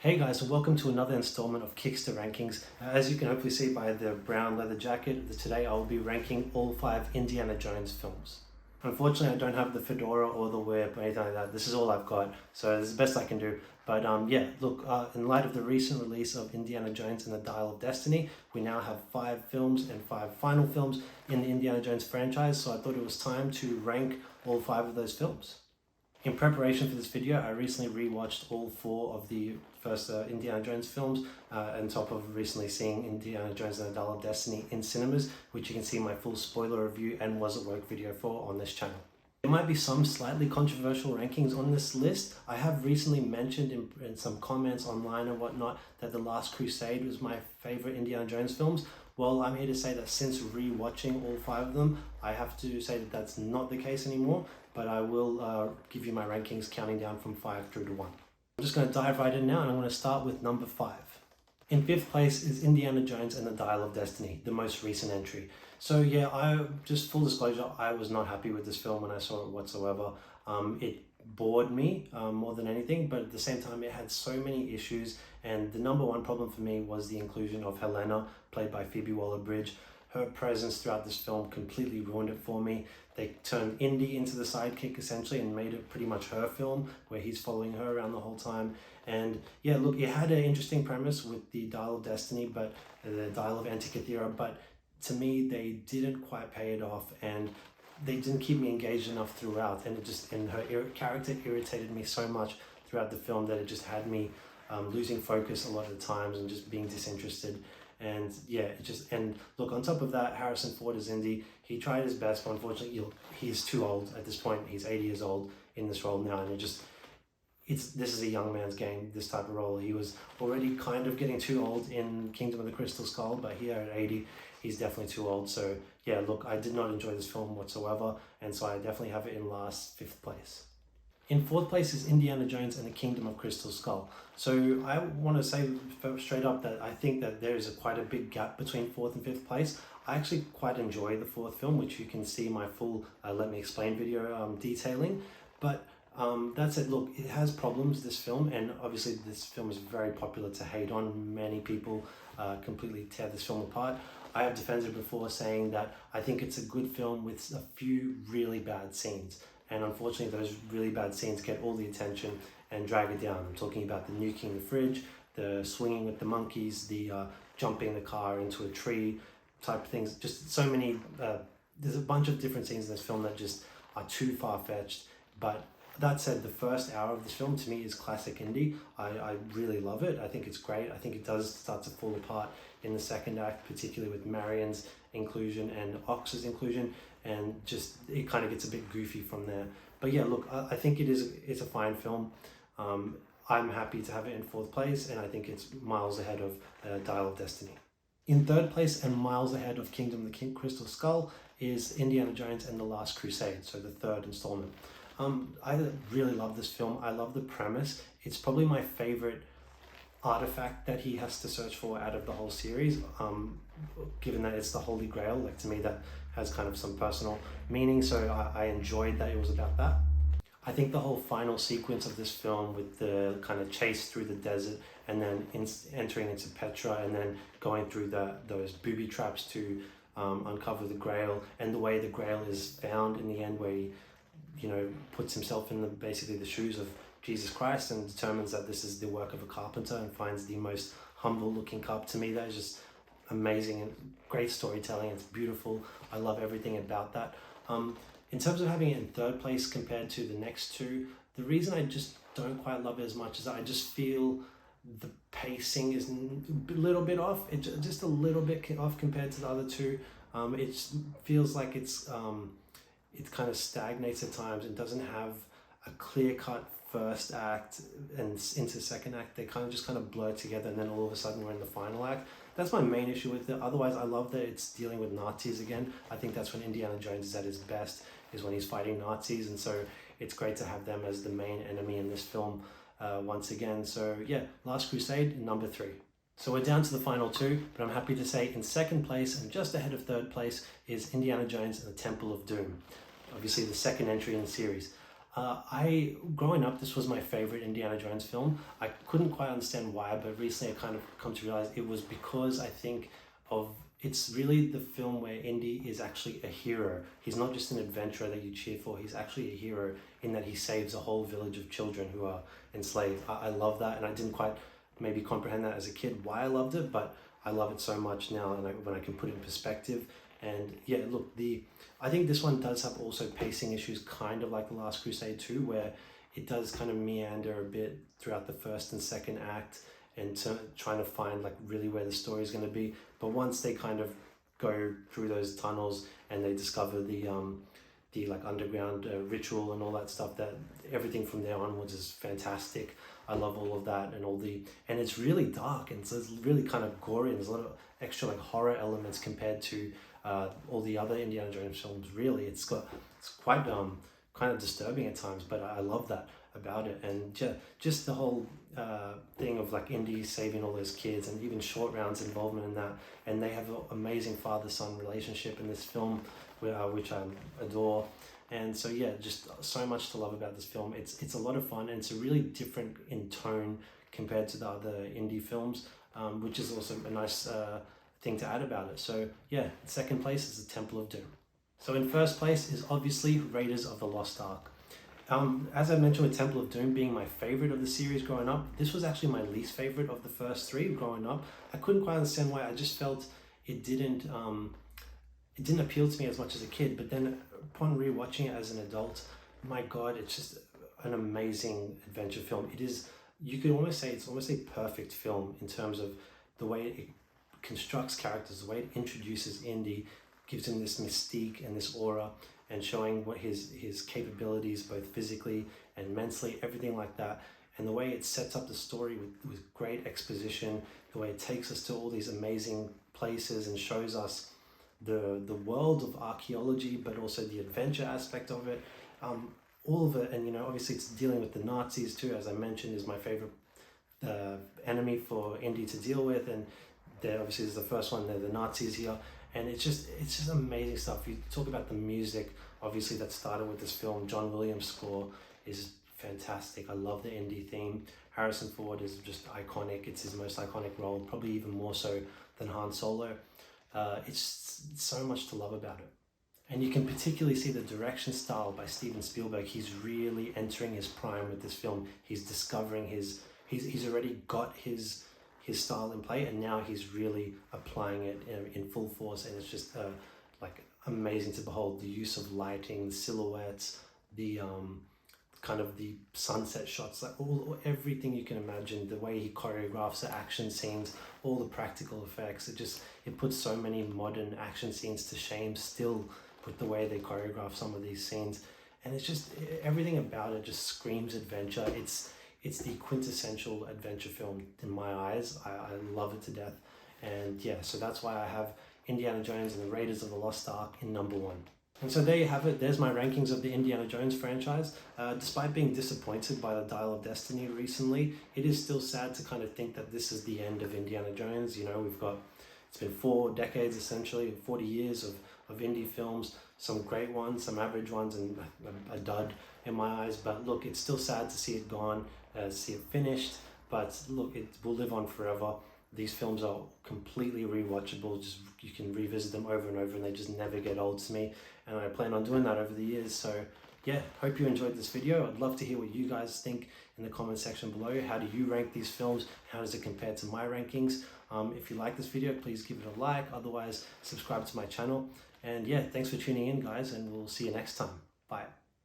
Hey guys, and welcome to another installment of Kicks to Rankings. As you can hopefully see by the brown leather jacket, today I will be ranking all 5 Indiana Jones films. Unfortunately, I don't have the fedora or the whip or anything like that. This is all I've got, so this is the best I can do. But in light of the recent release of Indiana Jones and the Dial of Destiny, we now have 5 films and 5 final films in the Indiana Jones franchise, so I thought it was time to rank all 5 of those films. In preparation for this video, I recently rewatched all 4 of the first Indiana Jones films, on top of recently seeing Indiana Jones and the Dial of Destiny in cinemas, which you can see my full spoiler review and was at work video for on this channel. There might be some slightly controversial rankings on this list. I have recently mentioned in some comments online and whatnot that The Last Crusade was my favorite Indiana Jones films. Well, I'm here to say that since rewatching all 5 of them, I have to say that that's not the case anymore, but I will give you my rankings counting down from 5 through to 1. I'm just going to dive right in now, and I'm going to start with number 5. In 5th place is Indiana Jones and the Dial of Destiny, the most recent entry. So yeah, just full disclosure, I was not happy with this film when I saw it whatsoever. It bored me more than anything, but at the same time it had so many issues, and the number one problem for me was the inclusion of Helena, played by Phoebe Waller-Bridge. Her presence throughout this film completely ruined it for me. They turned Indy into the sidekick essentially and made it pretty much her film, where he's following her around the whole time. And yeah, look, it had an interesting premise with the Dial of Destiny, but the Dial of Antikythera, but to me they didn't quite pay it off, and they didn't keep me engaged enough throughout, and her character irritated me so much throughout the film that it just had me losing focus a lot of the times and just being disinterested. And yeah, and look, on top of that, Harrison Ford is Indy. He tried his best, but unfortunately he's too old at this point. He's 80 years old in this role now, and this is a young man's game, this type of role. He was already kind of getting too old in Kingdom of the Crystal Skull, but here at 80, he's definitely too old. So yeah, look, I did not enjoy this film whatsoever, and so I definitely have it in last 5th place. In 4th place is Indiana Jones and the Kingdom of Crystal Skull. So I want to say straight up that I think that there is quite a big gap between 4th and 5th place. I actually quite enjoy the 4th film, which you can see my full Let Me Explain video detailing. But that's it. Look, it has problems, this film, and obviously this film is very popular to hate on. Many people completely tear this film apart. I have defended it before, saying that I think it's a good film with a few really bad scenes. And unfortunately, those really bad scenes get all the attention and drag it down. I'm talking about the nuking the fridge, the swinging with the monkeys, the jumping the car into a tree type of things. Just so many, there's a bunch of different scenes in this film that just are too far-fetched. But that said, the first hour of this film to me is classic Indy. I really love it. I think it's great. I think it does start to fall apart in the second act, particularly with Marion's inclusion and Ox's inclusion, and just it kind of gets a bit goofy from there. But yeah, look, I think it's a fine film. I'm happy to have it in 4th place, and I think it's miles ahead of Dial of Destiny. In 3rd place, and miles ahead of Kingdom of the Crystal Skull, is Indiana Jones and the Last Crusade, so the 3rd installment. I really love this film. I love the premise. It's probably my favorite artifact that he has to search for out of the whole series, given that it's the Holy Grail. Like, to me, that has kind of some personal meaning, so I enjoyed that it was about that. I think the whole final sequence of this film, with the kind of chase through the desert and then entering into Petra and then going through those booby traps to uncover the Grail, and the way the Grail is found in the end, where he puts himself in basically the shoes of Jesus Christ and determines that this is the work of a carpenter and finds the most humble looking cup. To me, that is just amazing and great storytelling. It's beautiful. I love everything about that. In terms of having it in 3rd place compared to the next 2, the reason I just don't quite love it as much is I just feel the pacing is a little bit off. It's just a little bit off compared to the other 2. It feels like it kind of stagnates at times and doesn't have a clear-cut first act and into second act. They kind of blur together, and then all of a sudden we're in the final act. That's my main issue with it. Otherwise, I love that it's dealing with Nazis again. I think that's when Indiana Jones is at his best, is when he's fighting Nazis, and so it's great to have them as the main enemy in this film once again. So yeah, Last Crusade, number 3. So we're down to the final 2, but I'm happy to say in 2nd place and just ahead of 3rd place is Indiana Jones and the Temple of Doom. Obviously the 2nd entry in the series. Growing up, this was my favorite Indiana Jones film. I couldn't quite understand why, but recently I kind of come to realize it was because I think of it's really the film where Indy is actually a hero. He's not just an adventurer that you cheer for. He's actually a hero in that he saves a whole village of children who are enslaved. I love that, and I didn't quite maybe comprehend that as a kid why I loved it, but I love it so much now, and when I can put it in perspective. And yeah, look, I think this one does have also pacing issues, kind of like The Last Crusade 2, where it does kind of meander a bit throughout the first and second act, and trying to find like really where the story is going to be. But once they kind of go through those tunnels and they discover the like underground ritual and all that stuff, that everything from there onwards is fantastic. I love all of that, and it's really dark, and so it's really kind of gory, and there's a lot of extra like horror elements compared to all the other Indiana Jones films. Really, it's quite kind of disturbing at times, but I love that about it. And just the whole thing of like Indy saving all those kids, and even Short Round's involvement in that, and they have an amazing father-son relationship in this film, which I adore. And so yeah, just so much to love about this film. It's a lot of fun, and it's a really different in tone compared to the other Indy films, which is also a nice thing to add about it. So yeah, second place is the Temple of Doom. So in first place is obviously Raiders of the Lost Ark. As I mentioned, with Temple of Doom being my favorite of the series growing up, this was actually my least favorite of the first three growing up. I couldn't quite understand why. I just felt it didn't appeal to me as much as a kid. But then upon rewatching it as an adult, my God, it's just an amazing adventure film. It is, you could almost say it's almost a perfect film in terms of the way it constructs characters, the way it introduces Indy, gives him this mystique and this aura, and showing what his capabilities, both physically and mentally, everything like that. And the way it sets up the story with great exposition, the way it takes us to all these amazing places and shows us the world of archaeology, but also the adventure aspect of it, all of it. And you know, obviously it's dealing with the Nazis too, as I mentioned, is my favorite enemy for Indy to deal with, and there obviously is the first one, they're the Nazis here. And it's just amazing stuff. You talk about the music, obviously that started with this film. John Williams' score is fantastic. I love the Indy theme. Harrison Ford is just iconic. It's his most iconic role, probably even more so than Han Solo. It's so much to love about it. And you can particularly see the direction style by Steven Spielberg. He's really entering his prime with this film. He's discovering he's already got his style in play, and now he's really applying it in full force, and it's just like amazing to behold. The use of lighting, the silhouettes, the kind of the sunset shots, like everything you can imagine, the way he choreographs the action scenes, all the practical effects. It puts so many modern action scenes to shame still with the way they choreograph some of these scenes. And it's just, everything about it just screams adventure. It's the quintessential adventure film in my eyes. I love it to death. And yeah, so that's why I have Indiana Jones and the Raiders of the Lost Ark in number 1. And so there you have it. There's my rankings of the Indiana Jones franchise. Despite being disappointed by the Dial of Destiny recently, it is still sad to kind of think that this is the end of Indiana Jones. You know, it's been 4 decades, essentially, 40 years of indie films, some great ones, some average ones, and a dud in my eyes. But look, it's still sad to see it gone, see it finished. But look, it will live on forever. These films are completely rewatchable. Just you can revisit them over and over, and they just never get old to me. And I plan on doing that over the years. So yeah, hope you enjoyed this video. I'd love to hear what you guys think in the comment section below. How do you rank these films? How does it compare to my rankings? If you like this video, please give it a like. Otherwise, subscribe to my channel. And yeah, thanks for tuning in, guys, and we'll see you next time. Bye.